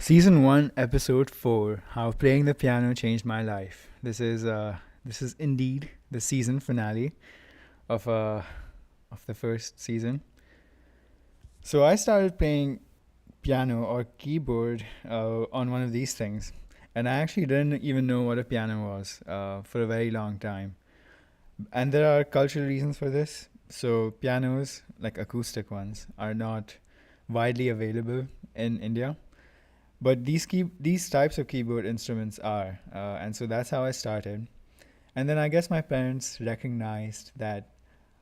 Season 1, Episode 4, How Playing the Piano Changed My Life. This is indeed the season finale of the first season. So I started playing piano or keyboard on one of these things, and I actually didn't even know what a piano was for a very long time. And there are cultural reasons for this. So pianos, like acoustic ones, are not widely available in India. But these types of keyboard instruments are, and so that's how I started. And then I guess my parents recognized that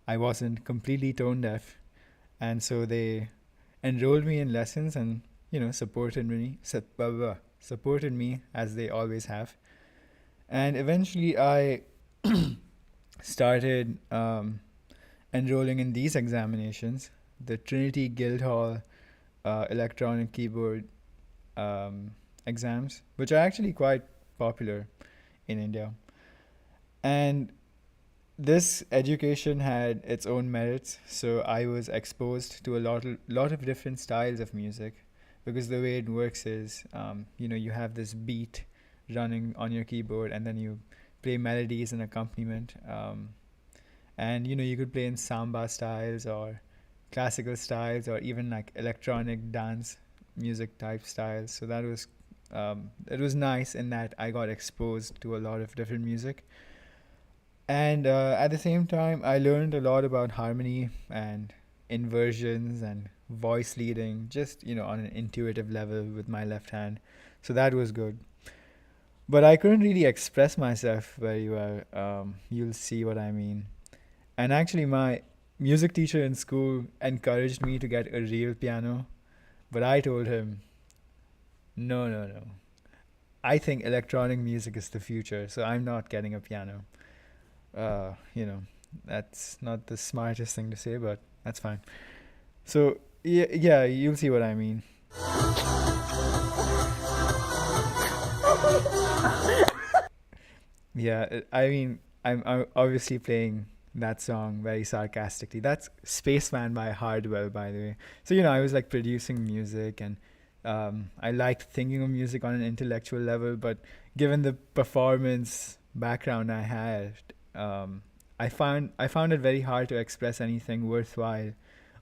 I wasn't completely tone deaf, and so they enrolled me in lessons and supported me as they always have. And eventually I started enrolling in these examinations, the Trinity Guildhall electronic keyboard exams, which are actually quite popular in India. And this education had its own merits, so I was exposed to a lot of different styles of music, because the way it works is, you have this beat running on your keyboard, and then you play melodies and accompaniment, and you could play in samba styles or classical styles or even like electronic dance music type styles. So that was it was nice in that I got exposed to a lot of different music, and at the same time I learned a lot about harmony and inversions and voice leading, just on an intuitive level with my left hand. So that was good, but I couldn't really express myself very well. You'll see what I mean. And actually my music teacher in school encouraged me to get a real piano, but I told him, no, no, no. I think electronic music is the future, so I'm not getting a piano. Uh, you know, that's not the smartest thing to say, but that's fine. So, yeah, you'll see what I mean. Yeah, I mean, I'm obviously playing that song very sarcastically. That's Spaceman by Hardwell, by the way. So, I was like producing music, and I liked thinking of music on an intellectual level, but given the performance background I had, I found it very hard to express anything worthwhile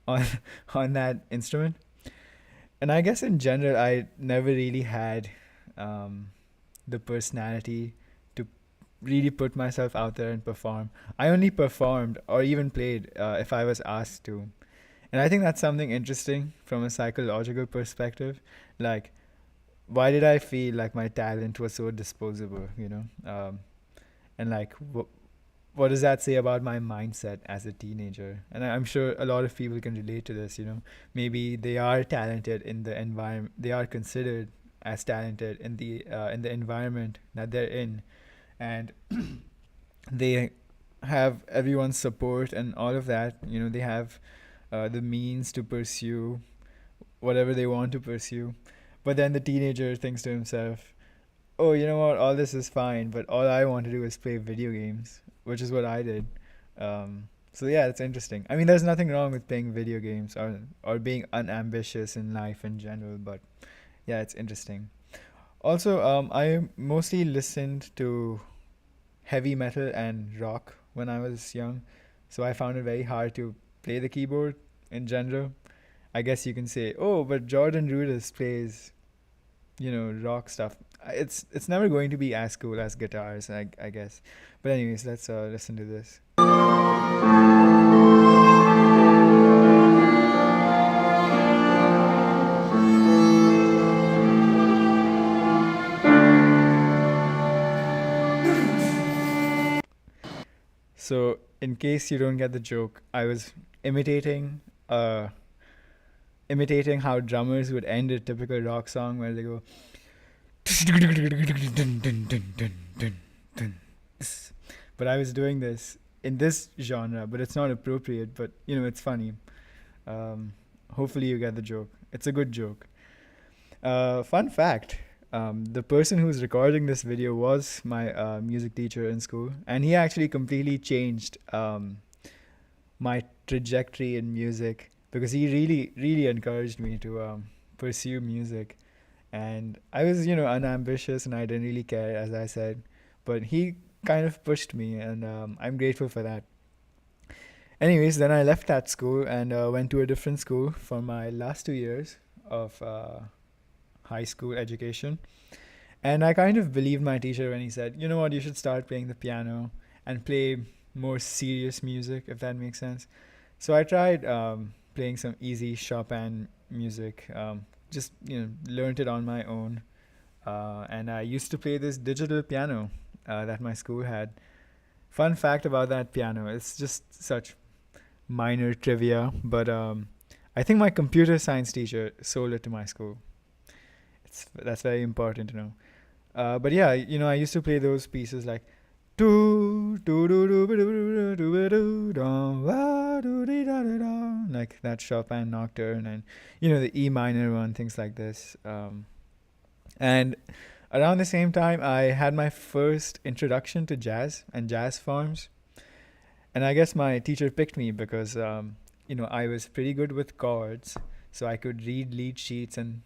on on that instrument. And I guess in general, I never really had um, the personality to really put myself out there and perform. I only performed or even played if I was asked to. And I think that's something interesting from a psychological perspective. Like, why did I feel like my talent was so disposable? And like, what does that say about my mindset as a teenager? And I'm sure a lot of people can relate to this. Maybe they are talented in the environment, they are considered as talented in the environment that they're in, and they have everyone's support and all of that. They have the means to pursue whatever they want to pursue. But then the teenager thinks to himself, oh, you know what, all this is fine, but all I want to do is play video games, which is what I did. So yeah, it's interesting. I mean, there's nothing wrong with playing video games or being unambitious in life in general, but yeah, it's interesting. Also, I mostly listened to heavy metal and rock when I was young, so I found it very hard to play the keyboard in general. I guess you can say, oh, but Jordan Rudess plays, rock stuff. It's never going to be as cool as guitars, I guess. But anyways, let's listen to this. So, in case you don't get the joke, I was imitating uh imitating how drummers would end a typical rock song where they go, but I was doing this in this genre, but it's not appropriate, but it's funny. um, Hopefully you get the joke. It's a good joke. Fun fact, the person who's recording this video was my music teacher in school, and he actually completely changed my trajectory in music, because he really really encouraged me to pursue music. And I was, unambitious and I didn't really care, as I said. But he kind of pushed me, and I'm grateful for that. Anyways, then I left that school and went to a different school for my last 2 years of high school education. And I kind of believed my teacher when he said, you know what, you should start playing the piano and play more serious music, if that makes sense. So I tried playing some easy Chopin music, just, learned it on my own. And I used to play this digital piano that my school had. Fun fact about that piano, it's just such minor trivia, but I think my computer science teacher sold it to my school. That's very important to know. But yeah, I used to play those pieces like do do do do do do do do do like that Chopin nocturne, and the E minor one, things like this. And around the same time, I had my first introduction to jazz and jazz forms, and I guess my teacher picked me because I was pretty good with chords, so I could read lead sheets and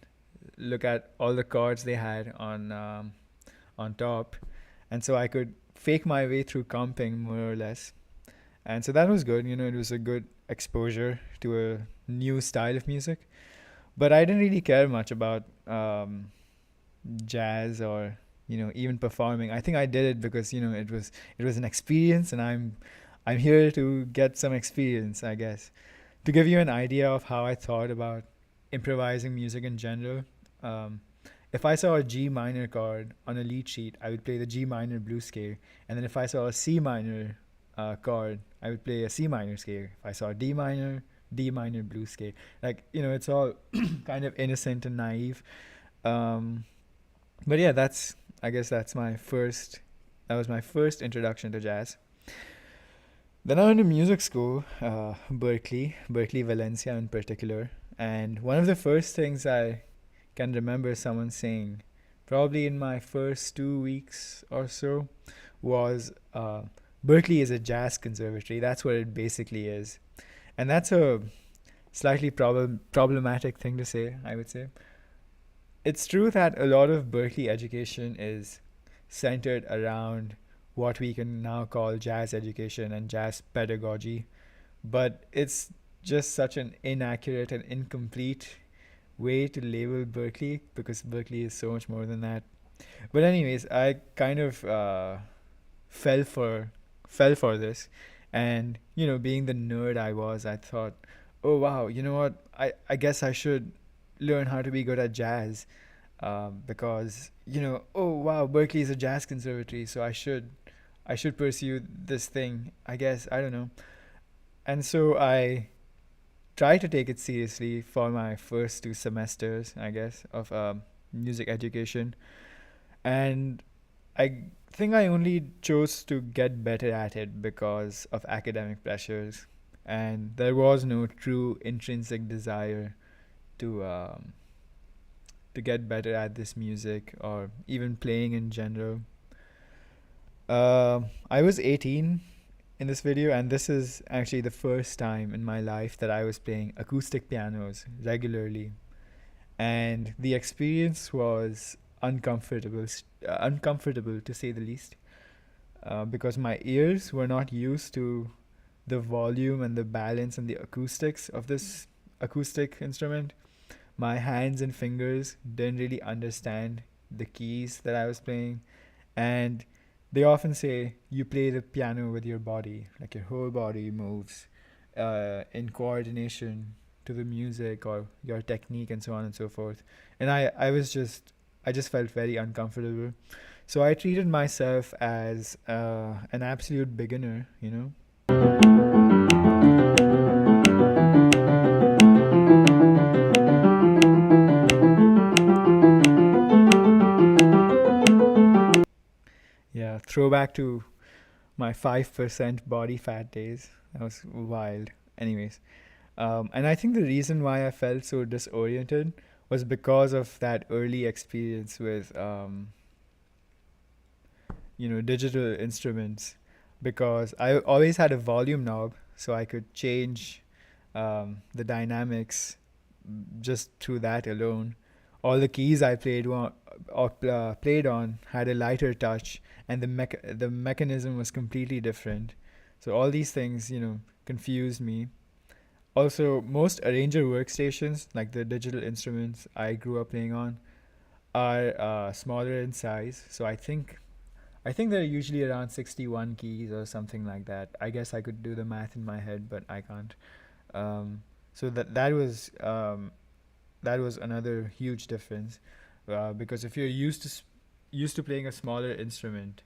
look at all the chords they had on top, and so I could fake my way through comping more or less, and so that was good. It was a good exposure to a new style of music, but I didn't really care much about jazz or even performing. I think I did it because it was an experience, and I'm here to get some experience, I guess. To give you an idea of how I thought about improvising music in general, if I saw a G minor chord on a lead sheet, I would play the G minor blues scale. And then if I saw a C minor chord, I would play a C minor scale. If I saw a D minor blues scale. Like, it's all kind of innocent and naive. But yeah, I guess that was my first introduction to jazz. Then I went to music school, Berklee, Valencia in particular. And one of the first things I can remember someone saying, probably in my first 2 weeks or so, was Berklee is a jazz conservatory. That's what it basically is. And that's a slightly problematic thing to say, I would say. It's true that a lot of Berklee education is centered around what we can now call jazz education and jazz pedagogy, but it's just such an inaccurate and incomplete way to label Berklee, because Berklee is so much more than that. But anyways, I kind of fell for this, and being the nerd I was, I thought, oh wow, you know what? I guess I should learn how to be good at jazz, because oh wow, Berklee is a jazz conservatory, so I should pursue this thing, I guess. I don't know. And so I tried to take it seriously for my first 2 semesters, I guess, of music education. And I think I only chose to get better at it because of academic pressures. And there was no true intrinsic desire to get better at this music or even playing in general. I was 18 in this video, and this is actually the first time in my life that I was playing acoustic pianos regularly, and the experience was uncomfortable to say the least, because my ears were not used to the volume and the balance and the acoustics of this acoustic instrument. My hands and fingers didn't really understand the keys that I was playing, and they often say you play the piano with your body, like your whole body moves in coordination to the music or your technique and so on and so forth. And I just felt very uncomfortable. So I treated myself as an absolute beginner. Yeah, throwback to my 5% body fat days. That was wild. Anyways, and I think the reason why I felt so disoriented was because of that early experience with, digital instruments. Because I always had a volume knob, so I could change the dynamics just through that alone. all the keys I played on had a lighter touch, and the mechanism was completely different. So all these things, confused me. Also, most arranger workstations, like the digital instruments I grew up playing on, are smaller in size. So I think they're usually around 61 keys or something like that. I guess I could do the math in my head, but I can't. So that was another huge difference, because if you're used to playing a smaller instrument,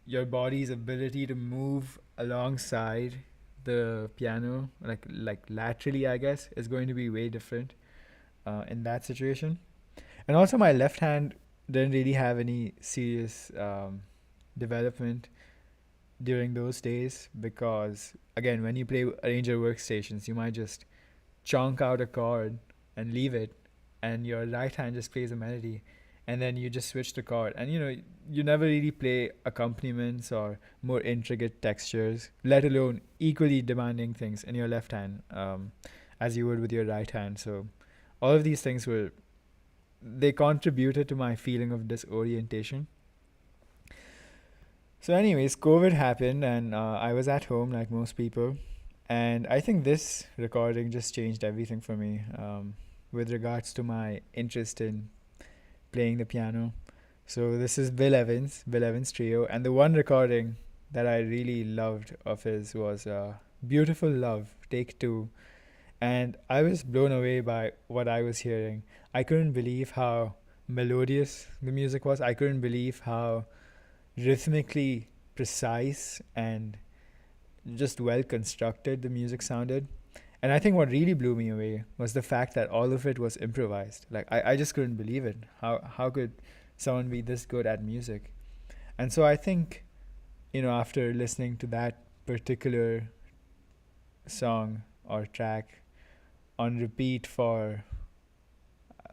your body's ability to move alongside the piano, like laterally, I guess, is going to be way different in that situation. And also, my left hand didn't really have any serious development during those days, because again, when you play arranger workstations, you might just chonk out a chord and leave it, and your right hand just plays a melody, and then you just switch the chord, and you never really play accompaniments or more intricate textures, let alone equally demanding things in your left hand, as you would with your right hand. So all of these things they contributed to my feeling of disorientation. So, anyways, COVID happened, and I was at home like most people. And I think this recording just changed everything for me, with regards to my interest in playing the piano. So, this is Bill Evans Trio. And the one recording that I really loved of his was Beautiful Love, Take Two. And I was blown away by what I was hearing. I couldn't believe how melodious the music was. I couldn't believe how rhythmically precise and just well constructed the music sounded. And I think what really blew me away was the fact that all of it was improvised. Like I just couldn't believe it. How could someone be this good at music? And so I think, after listening to that particular song or track on repeat for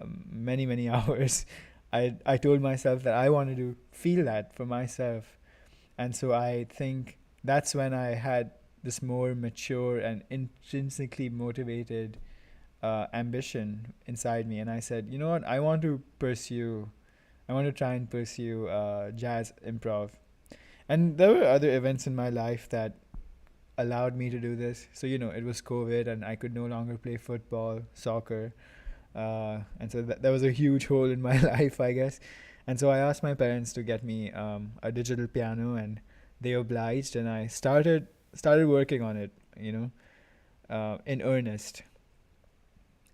many, many hours, I told myself that I wanted to feel that for myself. And so I think that's when I had this more mature and intrinsically motivated ambition inside me. And I said, you know what, I want to try and pursue jazz improv. And there were other events in my life that allowed me to do this. So, it was COVID and I could no longer play football, soccer. And so there was a huge hole in my life, I guess. And so I asked my parents to get me a digital piano, and they obliged, and I started working on it, in earnest.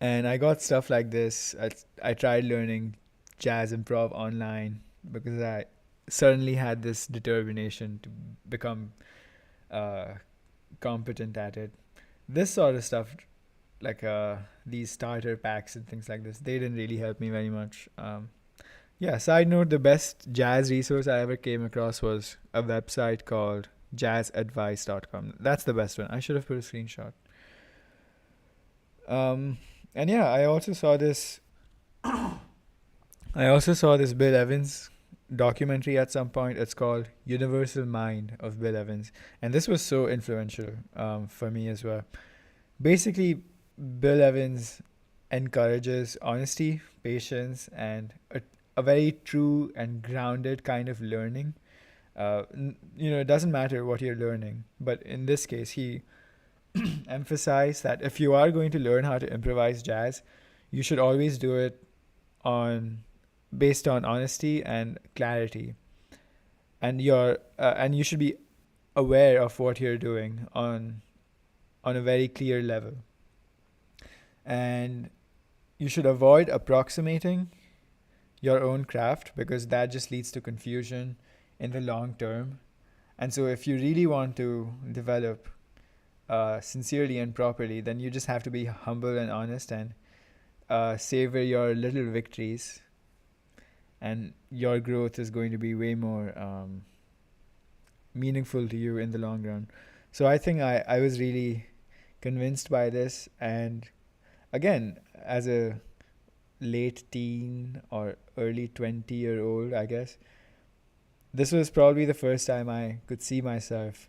And I got stuff like this. I tried learning jazz improv online because I certainly had this determination to become uh, competent at it. This sort of stuff, like these starter packs and things like this, they didn't really help me very much. Yeah, side note, the best jazz resource I ever came across was a website called jazzadvice.com. That's the best one. I should have put a screenshot. Um, and yeah, I also saw this Bill Evans documentary at some point. It's called Universal Mind of Bill Evans. And this was so influential for me as well. Basically, Bill Evans encourages honesty, patience, and a very true and grounded kind of learning. It doesn't matter what you're learning, but in this case, he emphasized that if you are going to learn how to improvise jazz, you should always do it on based on honesty and clarity, and you should be aware of what you're doing on a very clear level, and you should avoid approximating your own craft because that just leads to confusion in the long term. And so, if you really want to develop sincerely and properly, then you just have to be humble and honest and savor your little victories, and your growth is going to be way more meaningful to you in the long run. So, I think I was really convinced by this. And again, as a late teen or early 20-year-old, I guess, this was probably the first time I could see myself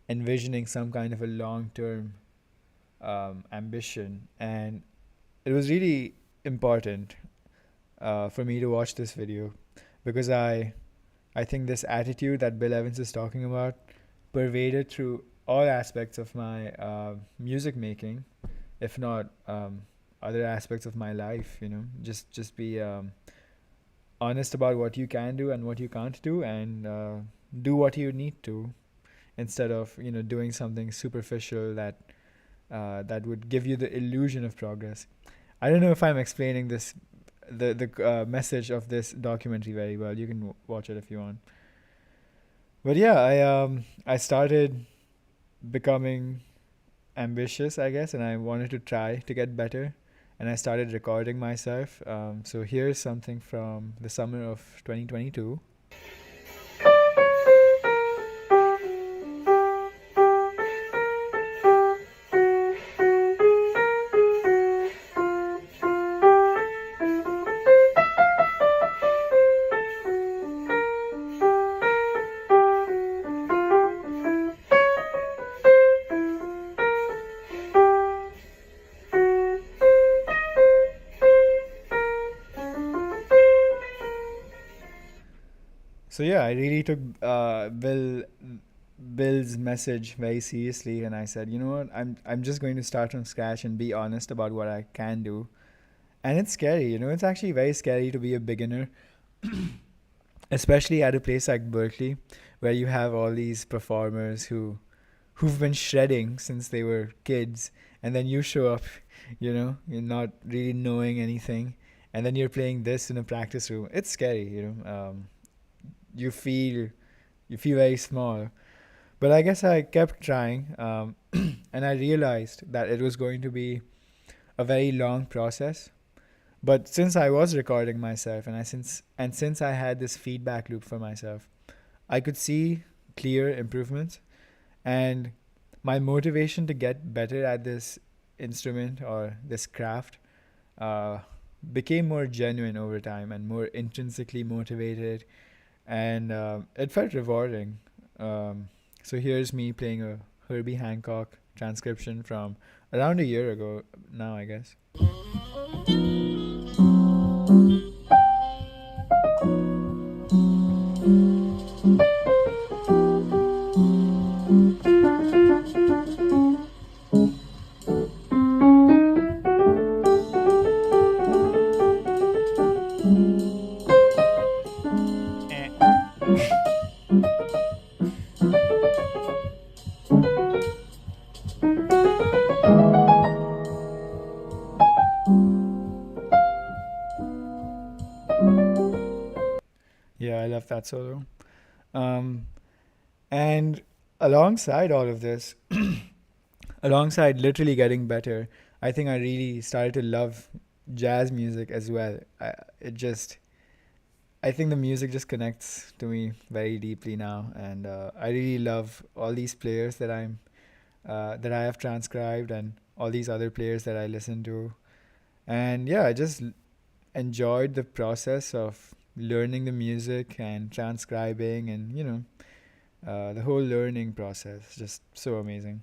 envisioning some kind of a long term ambition. And it was really important for me to watch this video, because I think this attitude that Bill Evans is talking about pervaded through all aspects of my music making, if not other aspects of my life. Just be honest about what you can do and what you can't do, and do what you need to, instead of doing something superficial that would give you the illusion of progress. I don't know if I'm explaining the message of this documentary very well. You can watch it if you want. But yeah, I started becoming ambitious, I guess, and I wanted to try to get better, and I started recording myself. So here's something from the summer of 2022. So yeah, I really took Bill's message very seriously, and I said, you know what, I'm just going to start from scratch and be honest about what I can do. And it's scary, it's actually very scary to be a beginner, especially at a place like Berklee, where you have all these performers who've been shredding since they were kids, and then you show up, you're not really knowing anything, and then you're playing this in a practice room. It's scary. You feel very small. But I guess I kept trying, and I realized that it was going to be a very long process. But since I was recording myself, and since I had this feedback loop for myself, I could see clear improvements, and my motivation to get better at this instrument or this craft uh, became more genuine over time and more intrinsically motivated, and it felt rewarding. So here's me playing a Herbie Hancock transcription from around a year ago now, I guess. Yeah, I love that solo. Um, and alongside all of this, alongside literally getting better, I think I really started to love jazz music as well. I think the music just connects to me very deeply now, and I really love all these players that I have transcribed, and all these other players that I listen to. And yeah, I just enjoyed the process of learning the music and transcribing, and the whole learning process, just so amazing.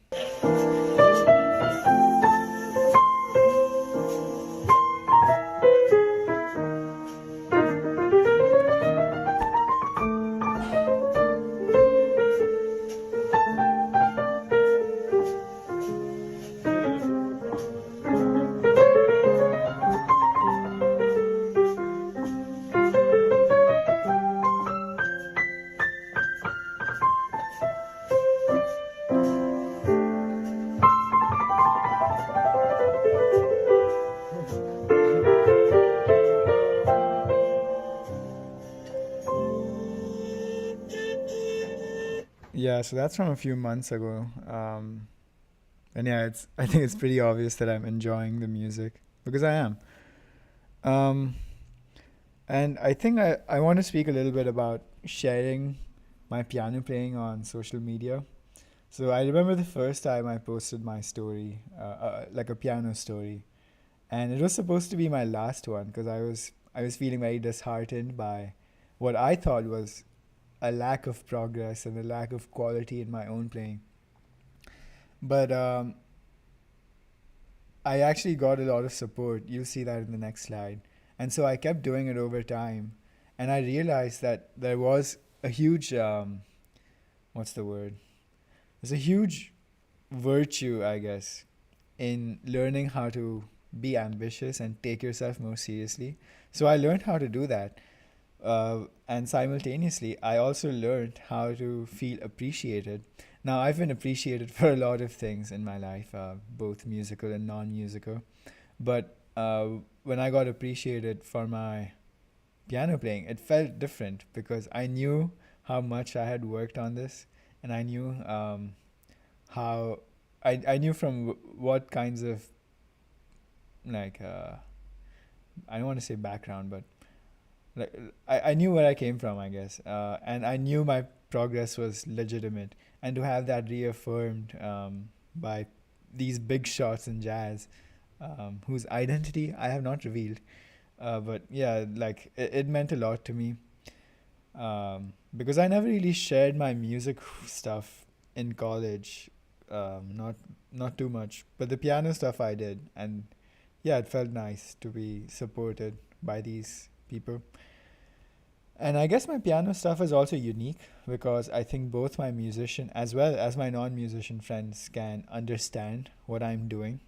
Yeah, so that's from a few months ago. And yeah, I think it's pretty obvious that I'm enjoying the music, because I am. Um, and I think I want to speak a little bit about sharing my piano playing on social media. So I remember the first time I posted my story, like a piano story, and it was supposed to be my last one, because I was feeling very disheartened by what I thought was a lack of progress and a lack of quality in my own playing. But I actually got a lot of support. You'll see that in the next slide. And so I kept doing it over time. And I realized that there was a huge, what's the word? There's a huge virtue, I guess, in learning how to be ambitious and take yourself more seriously. So I learned how to do that. And simultaneously, I also learned how to feel appreciated. Now, I've been appreciated for a lot of things in my life, both musical and non musical. But when I got appreciated for my piano playing, it felt different because I knew how much I had worked on this, and I knew how I knew from what kinds of like I don't want to say background, but like I knew where I came from, I guess, and I knew my progress was legitimate, and to have that reaffirmed by these big shots in jazz, whose identity I have not revealed, but yeah, like it meant a lot to me, because I never really shared my music stuff in college, not too much, but the piano stuff I did, and yeah, it felt nice to be supported by these people. And I guess my piano stuff is also unique because I think both my musician as well as my non-musician friends can understand what I'm doing.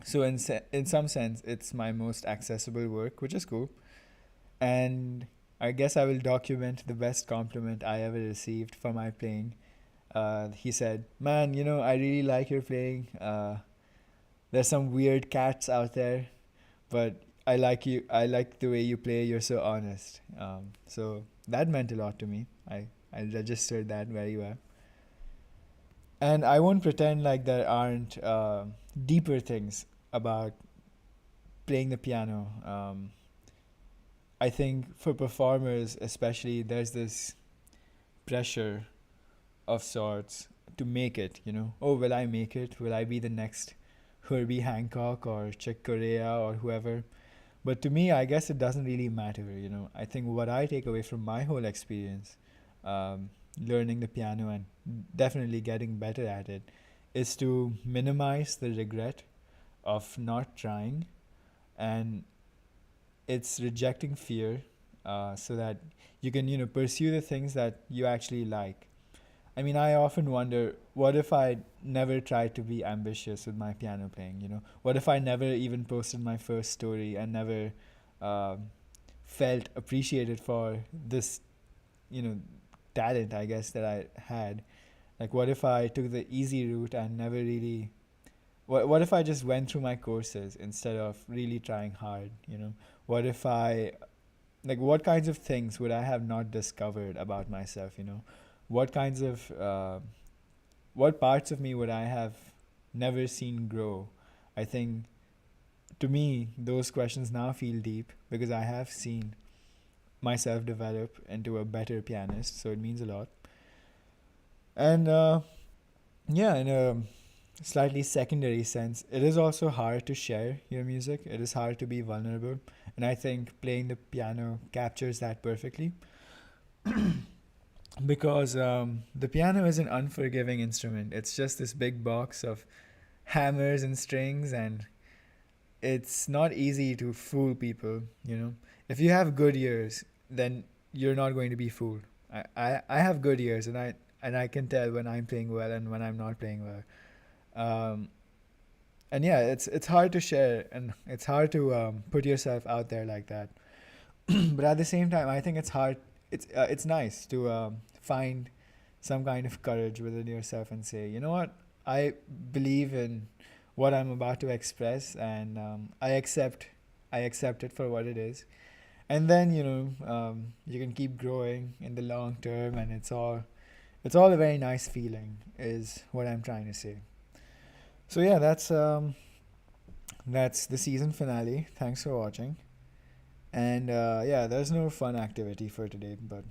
So in some sense, it's my most accessible work, which is cool. And I guess I will document the best compliment I ever received for my playing. He said, "Man, I really like your playing. There's some weird cats out there, but I like you. I like the way you play. You're so honest." So that meant a lot to me. I registered that very well. And I won't pretend like there aren't deeper things about playing the piano. I think for performers, especially, there's this pressure of sorts to make it. Oh, will I make it? Will I be the next Herbie Hancock or Chick Corea or whoever? But to me, I guess it doesn't really matter. I think what I take away from my whole experience, learning the piano and definitely getting better at it, is to minimize the regret of not trying, and it's rejecting fear, so that you can pursue the things that you actually like. I mean, I often wonder, what if I never tried to be ambitious with my piano playing? What if I never even posted my first story and never uh, felt appreciated for this, you know, talent, I guess, that I had? Like, what if I took the easy route and never really. What if I just went through my courses instead of really trying hard? What if I. Like, what kinds of things would I have not discovered about myself? What kinds of what parts of me would I have never seen grow? I think, to me, those questions now feel deep because I have seen myself develop into a better pianist, so it means a lot. And yeah, in a slightly secondary sense, it is also hard to share your music. It is hard to be vulnerable, and I think playing the piano captures that perfectly. Because the piano is an unforgiving instrument. It's just this big box of hammers and strings, and it's not easy to fool people. If you have good ears, then you're not going to be fooled. I have good ears, and I can tell when I'm playing well and when I'm not playing well. Um, and yeah, it's hard to share, and it's hard to put yourself out there like that. But at the same time, I think it's hard. It's nice to find some kind of courage within yourself and say, you know what, I believe in what I'm about to express, and I accept it for what it is. And then you can keep growing in the long term, and it's all a very nice feeling, is what I'm trying to say. So yeah, that's the season finale. Thanks for watching. And yeah, there's no fun activity for today, but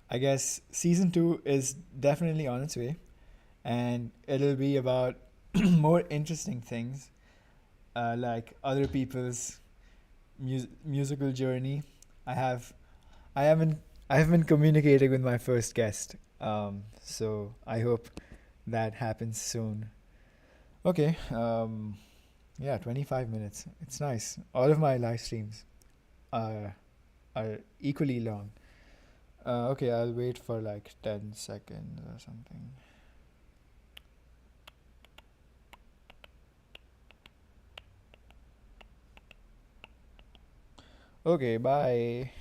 I guess season 2 is definitely on its way, and it'll be about more interesting things, like other people's musical journey. I have, I have been communicating with my first guest, so I hope that happens soon. Okay, Yeah, 25 minutes. It's nice. All of my live streams are equally long. Okay, I'll wait for like 10 seconds or something. Okay, bye.